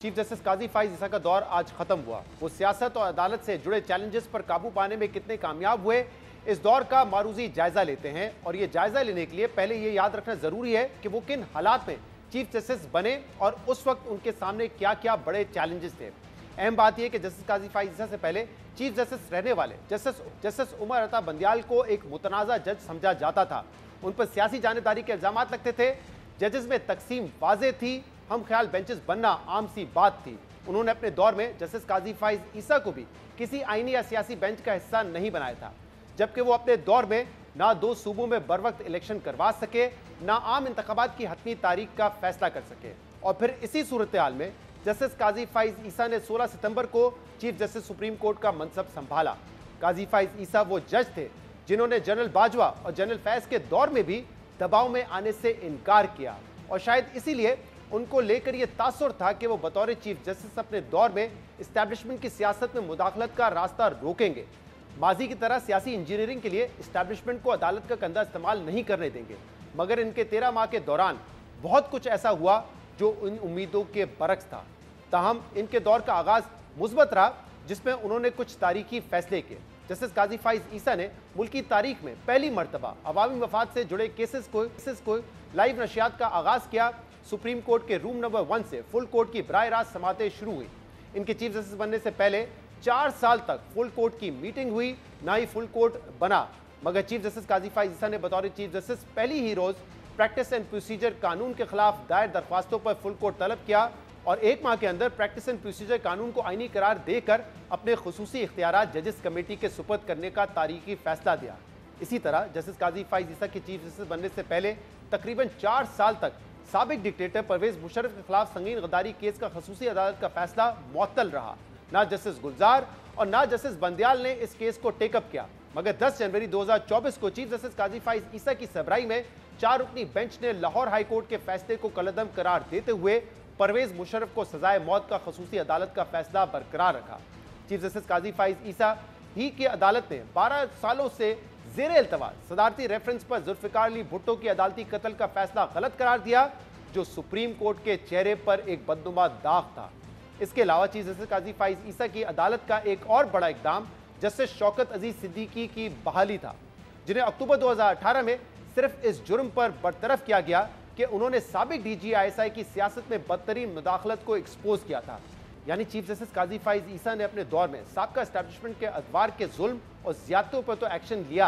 Chief justice काजी फाइज ईसा का दौर आज खत्म हुआ। वो सियासत और अदालत से जुड़े चैलेंजेस पर काबू पाने में कितने कामयाब हुए, इस दौर का मारूजी जायजा लेते हैं। और ये जायजा लेने के लिए पहले ये याद रखना जरूरी है कि वो किन हालात में चीफ जस्टिस बने और उस वक्त उनके सामने क्या क्या बड़े चैलेंजेस थे। अहम बात यह कि जस्टिस काजी फाइज ईसा से पहले चीफ जस्टिस रहने वाले जस्टिस उमर अता बंदियाल को एक मुतनाज़ा जज समझा जाता था। उन पर सियासी जानेदारी के इल्जाम लगते थे। जजेस में तकसीम वाजे थी, हम ख्याल बेंचेस बनना आम सी बात थी। उन्होंने अपने दौर में जस्टिस काजी फाइज ईसा को भी किसी आईनी या सियासी बेंच का हिस्सा नहीं बनाया था, जबकि वो अपने दौर में ना 2 सूबों में बर वक्त इलेक्शन करवा सके, ना आम इंतखाबात की हतमी तारीख का फैसला कर सके। और फिर इसी सूरत हाल में जस्टिस काजी फाइज ईसा ने 16 सितंबर को चीफ जस्टिस सुप्रीम कोर्ट का मनसब संभाला। काजी फाइज ईसा वो जज थे जिन्होंने जनरल बाजवा और जनरल फैज के दौर में भी दबाव में आने से इनकार किया, और शायद इसीलिए उनको लेकर यह तासुर था कि वो बतौर चीफ जस्टिस अपने दौर में इस्टेब्लिशमेंट की सियासत में मुदाखलत का रास्ता रोकेंगे। माजी की तरह सियासी इंजीनियरिंग के लिए इस्टेब्लिशमेंट को अदालत का कंधा इस्तेमाल नहीं करने देंगे। मगर इनके 13 माह के दौरान बहुत कुछ ऐसा हुआ जो इन उम्मीदों के बरक्स था। ताहम इनके दौर का आगाज मुस्बत रहा, जिसमें उन्होंने कुछ तारीखी फैसले किए। जस्टिस काजी फाइज ईसा ने मुल्की तारीख में पहली मरतबा अवामी मफाद से जुड़े केसेस को लाइव नशियात का आगाज किया। सुप्रीम कोर्ट के रूम नंबर 1 से फुल कोर्ट की बराह रास्त समातें शुरू हुई। इनके चीफ जस्टिस बनने से पहले 4 साल तक फुल कोर्ट की मीटिंग हुई, ना ही फुल कोर्ट बना। मगर चीफ जस्टिस काजी फाइज ईसा ने बतौर चीफ जस्टिस पहली ही रोज प्रैक्टिस एंड प्रोसीजर कानून के खिलाफ दायर दरख्वास्तों पर फुल कोर्ट तलब किया और 1 माह के अंदर प्रैक्टिस एंड प्रोसीजर कानून को आईनी करार देकर अपने खुसूसी इख्तियारात जजेस कमेटी के सुपुर्द करने का तारीखी फैसला दिया। इसी तरह जस्टिस काजी फाइज ईसा के चीफ जस्टिस बनने से पहले तकरीबन 4 साल तक साबिक डिक्टेटर परवेज मुशर्रफ के खिलाफ संगीन गद्दारी केस का खसूसी अदालत का फैसला मुअत्तल रहा। ना जस्टिस गुलजार और ना जस्टिस बंदियाल ने इस केस को टेकअप किया। मगर 10 जनवरी 2024 को चीफ जस्टिस काजी फाइज ईसा की सरबराही में 4 रुकनी बेंच ने लाहौर हाई कोर्ट के फैसले को कलअदम करार देते हुए परवेज मुशर्रफ को सजाए मौत का खसूसी अदालत का फैसला बरकरार रखा। चीफ जस्टिस काजी फाइज ईसा ही की अदालत ने 12 सालों से ज़ेरे इल्तवा सदारती रेफरेंस पर जुल्फ़िकार अली भुट्टो की अदालती कत्ल का फैसला गलत करार दिया, जो सुप्रीम कोर्ट के चेहरे पर एक बदनुमा दाग था। इसके अलावा चीफ जस्टिस काजी फाइज ईसा की अदालत का एक और बड़ा इकदाम जस्टिस शौकत अजीज सिद्दीकी की बहाली था, जिन्हें अक्टूबर 2018 में सिर्फ इस जुर्म पर बरतरफ किया गया कि उन्होंने साबिक DGISI की सियासत में बदतरीन मुदाखलत को एक्सपोज किया था। यानी चीफ जस्टिस काजी फाइज ईसा ने अपने दौर में साबका एस्टैब्लिशमेंट के अदवार के जुल्म और ज़ियादतों पर तो एक्शन लिया,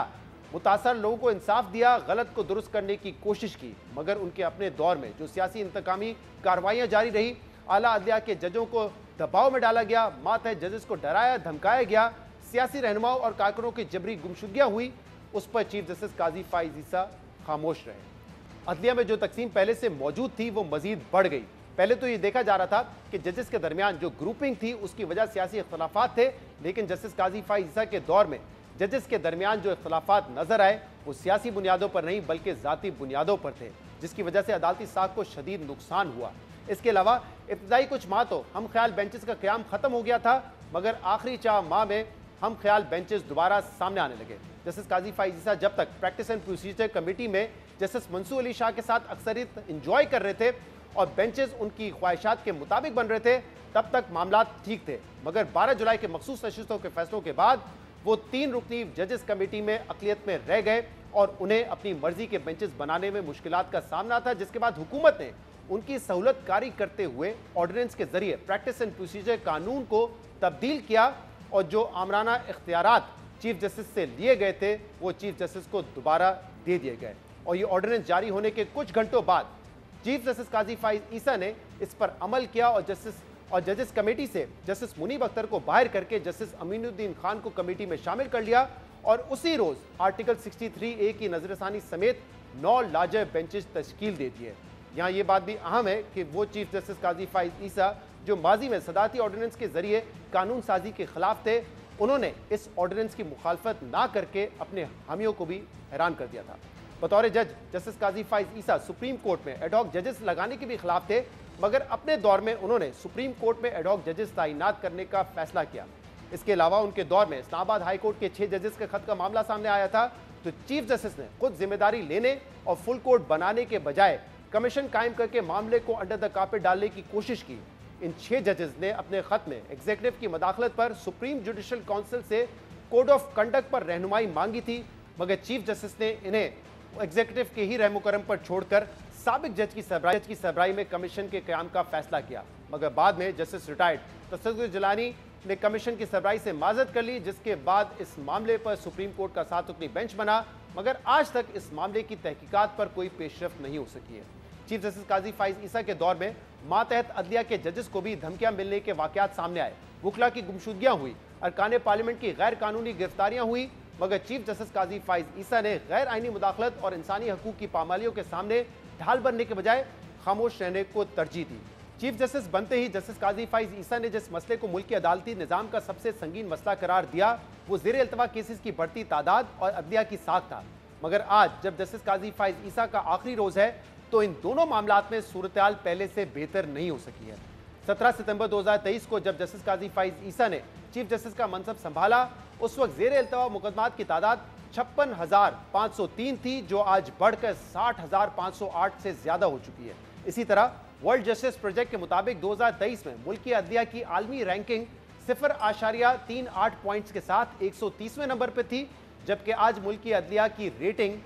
मुतासर लोगों को इंसाफ दिया, गलत को दुरुस्त करने की कोशिश की। मगर उनके अपने दौर में जो सियासी इंतकामी कार्रवाइयाँ जारी रही, आला अदलिया के जजों को दबाव में डाला गया, मातहत जजेस को डराया धमकाया गया, सियासी रहनुमाओं और कारकुनों की जबरी गुमशुदगियाँ हुई, उस पर चीफ जस्टिस काजी फाइज ईसा खामोश रहे। अदलिया में जो तकसीम पहले से मौजूद थी वो मजीद बढ़ गई। पहले तो ये देखा जा रहा था कि जजेस के दरमियान जो ग्रुपिंग थी उसकी वजह सियासी इख्तलाफात थे, लेकिन जस्टिस काजी फाइज ईसा के दौर में जजेस के दरमियान जो इख्तलाफात नजर आए वो सियासी बुनियादों पर नहीं बल्कि ज़ाती बुनियादों पर थे, जिसकी वजह से अदालती साख को शदीद नुकसान हुआ। इसके अलावा इब्तदाई कुछ माह तो हम ख्याल बेंचेस का क़याम ख़त्म हो गया था, मगर आखिरी 4 माह में हम ख्याल बेंचेस दोबारा सामने आने लगे। जस्टिस काजी फाइज ईसा जब तक प्रैक्टिस एंड प्रोसीजर कमेटी में जस्टिस मंसूर अली शाह के साथ अक्सरियत इंजॉय कर रहे थे और बेंचेस उनकी ख्वाहिशात के मुताबिक बन रहे थे, तब तक मामला ठीक थे। मगर 12 जुलाई के मखसूस नशिस्तों के फैसलों के बाद वो 3 रुकनी जजेस कमेटी में अक़लियत में रह गए और उन्हें अपनी मर्जी के बेंचेस बनाने में मुश्किलात का सामना था, जिसके बाद हुकूमत ने उनकी सहूलत कारी करते हुए ऑर्डिनेंस के जरिए प्रैक्टिस एंड प्रोसीजर कानून को तब्दील किया और जो आमराना इख्तियारात चीफ जस्टिस से लिए गए थे वो चीफ जस्टिस को दोबारा दे दिए गए। और ये ऑर्डिनेंस जारी होने के कुछ घंटों बाद चीफ जस्टिस काजी फाइज ईसा ने इस पर अमल किया और जजेस कमेटी से जस्टिस मुनीब अख्तर को बाहर करके जस्टिस अमीनुद्दीन खान को कमेटी में शामिल कर लिया और उसी रोज आर्टिकल 63A की नजरसानी समेत 9 लार्जर बेंचेस तश्कील दे दिए। यहाँ ये बात भी अहम है कि वो चीफ जस्टिस काजी फाइज ईसा जो माजी में सदारती ऑर्डिनेंस के जरिए कानून साजी के खिलाफ थे, उन्होंने इस ऑर्डिनेंस की मुखालफत ना करके अपने हामियों को भी हैरान कर दिया था। बतौर जज जस्टिस काजी फाइज ईसा सुप्रीम कोर्ट में एडहॉक जजेस लगाने के भी खिलाफ थे, मगर अपने दौर में उन्होंने सुप्रीम कोर्ट में एडहॉक जजेस तैनात करने का फैसला किया। इसके अलावा उनके दौर में इस्लामाबाद हाई कोर्ट के 6 जजेस के खत का मामला सामने आया था, तो चीफ जस्टिस ने खुद जिम्मेदारी लेने और फुल कोर्ट बनाने के बजाय कमीशन कायम करके मामले को अंडर द कार्पेट डालने की कोशिश की। इन 6 जजेस ने अपने खत में एग्जीक्यूटिव की मदाखलत पर सुप्रीम जुडिशियल काउंसिल से कोड ऑफ कंडक्ट पर रहनुमाई मांगी थी, मगर चीफ जस्टिस ने इन्हें एग्जीक्यूटिव के ही रहमुकरम पर छोड़कर साबिक जज की सरबराही में कमीशन के क़याम का फैसला किया। मगर बाद में जस्टिस रिटायर्ड तसद्दुक़ जिलानी ने कमीशन की सरबराही से माजरत कर ली, जिसके बाद इस मामले पर सुप्रीम कोर्ट का 7 रुकनी बेंच बना, मगर आज तक इस मामले की तहकीकात पर कोई पेशरफ नहीं हो सकी है। चीफ जस्टिस काजी फाइज ईसा के दौर में मातहत अदलिया के जजेस को भी धमकियां मिलने के वाकयात सामने आए, वकला की गुमशुदगियां हुई, अरकान पार्लियामेंट की गैर कानूनी गिरफ्तारियां हुई, मगर चीफ जस्टिस काजी फाइज ईसा ने गैर आईनी मुदाखलत और इंसानी हकूक की पामालियों के सामने ढाल बनने के बजाय खामोश रहने को तरजीह दी। चीफ जस्टिस बनते ही जस्टिस काजी फाइज ईसा ने जिस मसले को मुल्की अदालती निज़ाम का सबसे संगीन मसला करार दिया, वो ज़ेर अल्तवा केसेस की बढ़ती तादाद और अदलिया की साख था। मगर आज जब जस्टिस काजी फाइज ईसा का आखिरी रोज़ है, तो इन दोनों मामलात में सूरत हाल पहले से बेहतर नहीं हो सकी है। 17 सितंबर 2023 को जब जस्टिस काजी फाइज ईसा ने चीफ जस्टिस का मनसब संभाला, उस वक्त ज़ेर अल्तवा मुकदमात की तादाद 56,503 थी, जो आज बढ़कर 60,508 से ज़्यादा हो चुकी है। इसी तरह वर्ल्ड जस्टिस प्रोजेक्ट के मुताबिक 2023 में मुल्की अदलिया की आलमी रैंकिंग 0.38 पॉइंट्स के साथ 130वें नंबर पर थी, जबकि आज मुल्की अदलिया की रेटिंग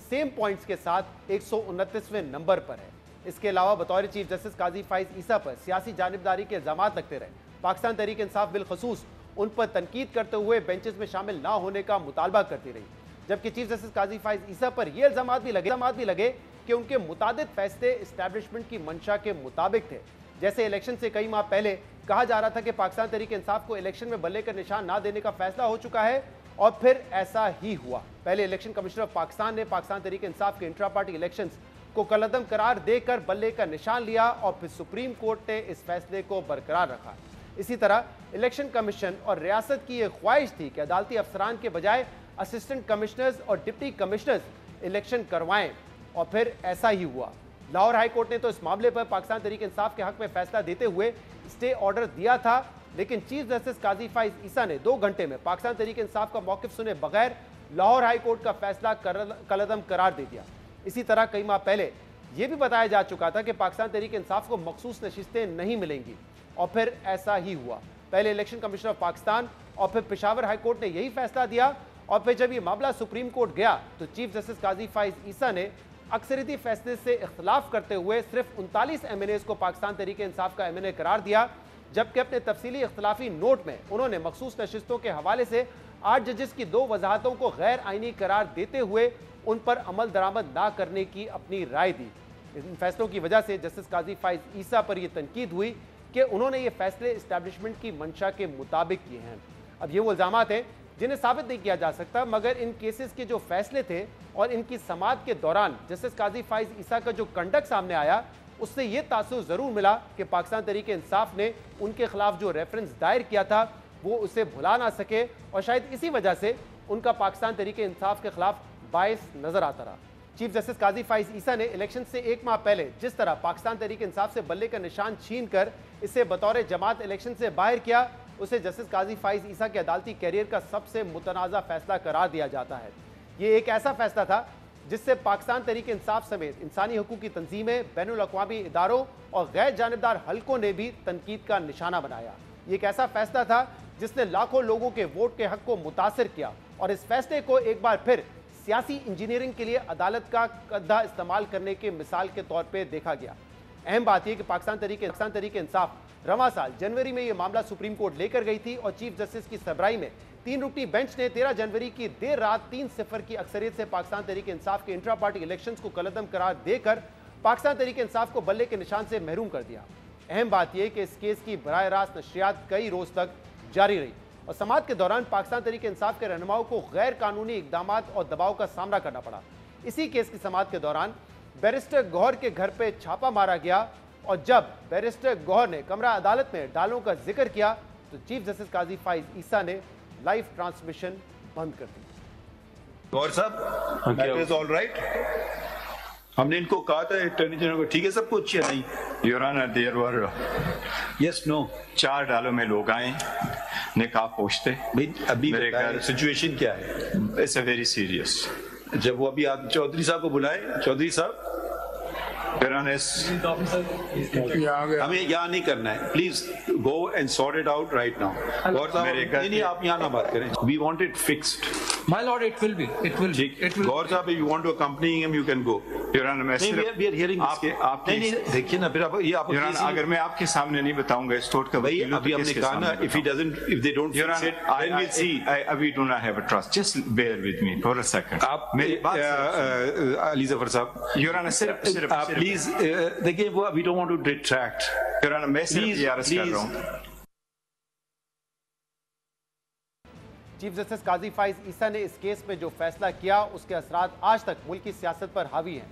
सेम पॉइंट्स के साथ 129वें नंबर पर है। इसके अलावा बतौर चीफ जस्टिस काजी फाइज ईसा पर सियासी जानिबदारी के इल्जाम लगते रहे। पाकिस्तान तहरीक इंसाफ बिलखसूस उन पर तनकीद करते हुए बेंचेस में शामिल ना होने का मुतालबा करती रही, जबकि चीफ जस्टिस काजी फाइज ईसा पर यह इल्जाम भी लगे कि उनके मुतादिद फैसले इस्टेब्लिशमेंट की मंशा के मुताबिक थे। जैसे इलेक्शन से कई माह पहले कहा जा रहा था कि पाकिस्तान तहरीक इंसाफ को इलेक्शन में बल्ले का निशान ना देने का फैसला हो चुका है, और फिर ऐसा ही हुआ। पहले इलेक्शन कमिश्नर ऑफ पाकिस्तान ने पाकिस्तान तहरीक इंसाफ के इंट्रा पार्टी इलेक्शंस को कलअदम करार देकर बल्ले का निशान लिया, और फिर सुप्रीम कोर्ट ने इस फैसले को बरकरार रखा। इसी तरह इलेक्शन कमीशन और रियासत की यह ख्वाहिश थी कि अदालती अफसरान के बजाय असिस्टेंट कमिश्नर्स और डिप्टी कमिश्नर्स इलेक्शन करवाएं, और फिर ऐसा ही हुआ। लाहौर हाई कोर्ट ने तो इस मामले पर पाकिस्तान तहरीक इंसाफ के हक में फैसला देते हुए स्टे ऑर्डर दिया था, लेकिन चीफ जस्टिस काजी फाइज ईसा ने 2 घंटे में पाकिस्तान तहरीक इंसाफ का मौकिफ सुने बगैर लाहौर हाई कोर्ट का फैसला कलअदम करार दे दिया। इसी तरह कई माह पहले यह भी बताया जा चुका था कि पाकिस्तान तहरीक इंसाफ को मखसूस नशिस्तें नहीं मिलेंगी, और फिर ऐसा ही हुआ। पहले इलेक्शन कमिश्नर ऑफ पाकिस्तान और फिर पेशावर हाई कोर्ट ने यही फैसला दिया, और फिर जब यह मामला सुप्रीम कोर्ट गया तो चीफ जस्टिस काजी फाइज ईसा ने अक्सरियती फैसले से इख्तलाफ करते हुए सिर्फ 39 MNAs को पाकिस्तान तहरीक इंसाफ का MNA करार दिया, जबकि अपने तफसीली इख्तलाफी नोट में उन्होंने मखसूस नशिस्तों के हवाले से 8 जजेस की 2 वजाहतों को गैर आइनी करार देते हुए उन पर अमल दरामद ना करने की अपनी राय दी। इन फैसलों की वजह से जस्टिस काजी फाइज ईसा पर यह तनकीद हुई कि उन्होंने ये फैसले इस्टेब्लिशमेंट की मंशा के मुताबिक किए हैं। अब ये वो इल्जामात हैं जिन्हें साबित नहीं किया जा सकता, मगर इन केसेस के जो फैसले थे और इनकी समाअत के दौरान जस्टिस काजी फाइज ईसा का जो कंडक्ट सामने आया, उससे ये तासुर ज़रूर मिला कि पाकिस्तान तहरीक इंसाफ ने उनके खिलाफ जो रेफरेंस दायर किया था वो उसे भुला ना सके, और शायद इसी वजह से उनका पाकिस्तान तहरीक इंसाफ के खिलाफ बायस नजर आता रहा। चीफ जस्टिस काजी फाइज ईसा ने इलेक्शन से 1 माह पहले जिस तरह पाकिस्तान तहरीक इंसाफ से बल्ले का निशान छीन कर इसे बतौर जमात इलेक्शन से बाहर किया, उसे जस्टिस काजी फाइज ईसा के अदालती कैरियर का सबसे मुतनाज़ा फैसला करार दिया जाता है। ये एक ऐसा फैसला था जिससे पाकिस्तान तहरीक इंसाफ समेत इंसानी हकूक़ की तंजीमें, बैनुल अक़वामी इदारों और गैर जानिबदार हल्कों ने भी तनकीद का निशाना बनाया। ये एक ऐसा फैसला था जिसने लाखों लोगों के वोट के हक को मुतासिर किया, और इस फैसले को एक बार फिर सियासी इंजीनियरिंग के लिए अदालत का कद्दा इस्तेमाल करने के मिसाल के तौर पर देखा गया। अहम बात यह कि पाकिस्तान तहरीक इंसाफ रवां साल जनवरी में यह मामला सुप्रीम कोर्ट लेकर गई थी, और चीफ जस्टिस की सरबराही में 3 रुकनी बेंच ने 13 जनवरी की देर रात 3-0 की अक्सरियत से पाकिस्तान तहरीक इंसाफ के इंट्रा पार्टी इलेक्शंस को कलअदम करार देकर पाकिस्तान तहरीक इंसाफ को बल्ले के निशान से महरूम कर दिया। अहम बात यह कि इस केस की बराह रास्त नशरियात कई रोज तक जारी रही, और समाअत के दौरान पाकिस्तान तहरीक इंसाफ के रहनुमाओं को गैर कानूनी इकदामात और दबाव का सामना करना पड़ा। इसी केस की समाअत के दौरान बैरिस्टर गौहर के घर पर छापा मारा गया, और जब बैरिस्टर गौहर ने कमरा अदालत में डालों का जिक्र किया तो चीफ जस्टिस काजी फाइज ईसा ने लाइव ट्रांसमिशन बंद कर दी। गौहर साहब, दैट इज ऑल राइट। हमने इनको कहा था अटॉर्नी जनरल को, ठीक है सब कुछ या नहीं? Your honour, there were yes no 4 डालों में लोग आए, निकाह पोछते। भाई अभी मेरे घर सिचुएशन क्या है? It's a very serious. जब वो अभी आप चौधरी साहब को बुलाए, चौधरी साहब Your Honor, हमें यहाँ नहीं करना है, please go and sort it out right now. Gaur साहब, नहीं आप यहाँ ना बात करें, we want it fixed. My lord, it will be. It will. Gaur साहब, if you want to accompany him, you can go. Your Honor, मैं सिर्फ we are hearing नहीं देखिए ना, फिर आप ये आप Your Honor, अगर मैं आपके सामने नहीं बताऊंगा इस कोर्ट का भाई, वकील, अभी हमने कहा ना, if they don't Your fix Honor, it, then we'll see. we do not have a trust. Just bear with me for a second. आप मेरी बात अली जफर साहब, Your Honor, सिर्फ आप प्लीज देखिए, वो we don't want to detract. Your Honor, मैं सिर्फ Please, ये अर्ज कर रहा हूँ। चीफ जस्टिस काजी फाइज ईसा ने इस केस में जो फैसला किया उसके असरात आज तक मुल्क की सियासत पर हावी हैं।